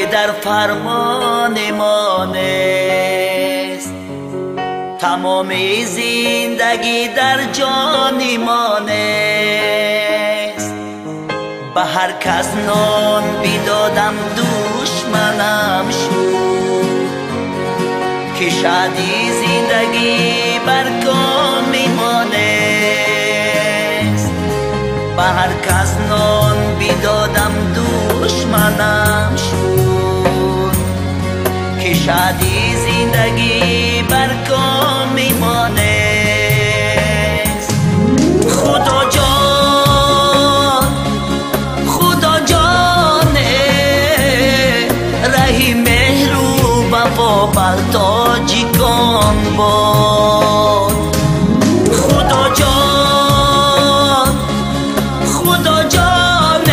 در فرمان ما نیست، تمام زندگی در جان ما نیست. به هر کس نان بیدادم دشمنم شد، که شادی زندگی بر کام ما نیست. به هر کس نان بیدادم دشمنم شد، که شادی زندگی بر کام ما نیست. خدا جان رهی مهر و وفا بر تاجیکان باد. خدا جان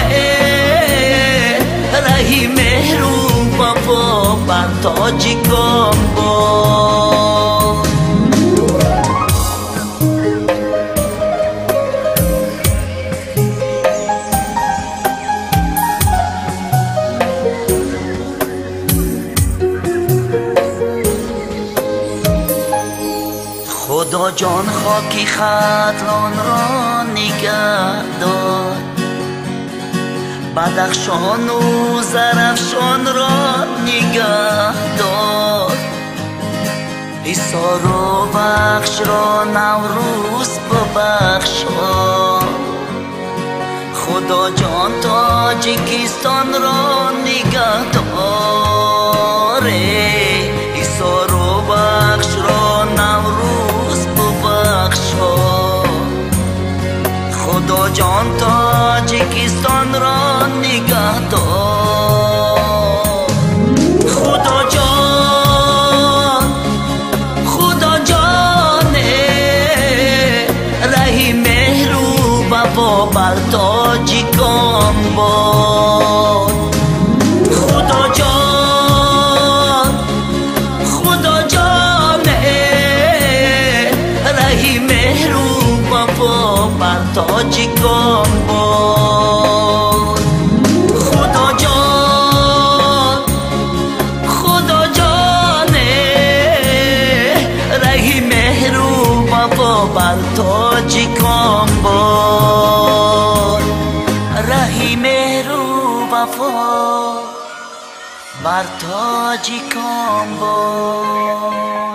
رهی مهر و وفا بر تاجیکان باد. خدا جان خاکی خطران را نگه دار، بدخشان و زرفشان را نگه دار. ایثار و بخش را نوروز ببخشا. خدا جان تاجیکستان را نگه داره، ایثار و بخش را نوروز ببخشا. خدا جان تاجیکستان را نگه دار. خدا جان رهی مهر و وفا بر تاجیکان باد. خدا جان رهی مهر و وفا بر تاجیکان باد. خدا جان رهی مهر و وفا بر تاجیکان باد. رهی مهر و وفا بر تاجیکان باد.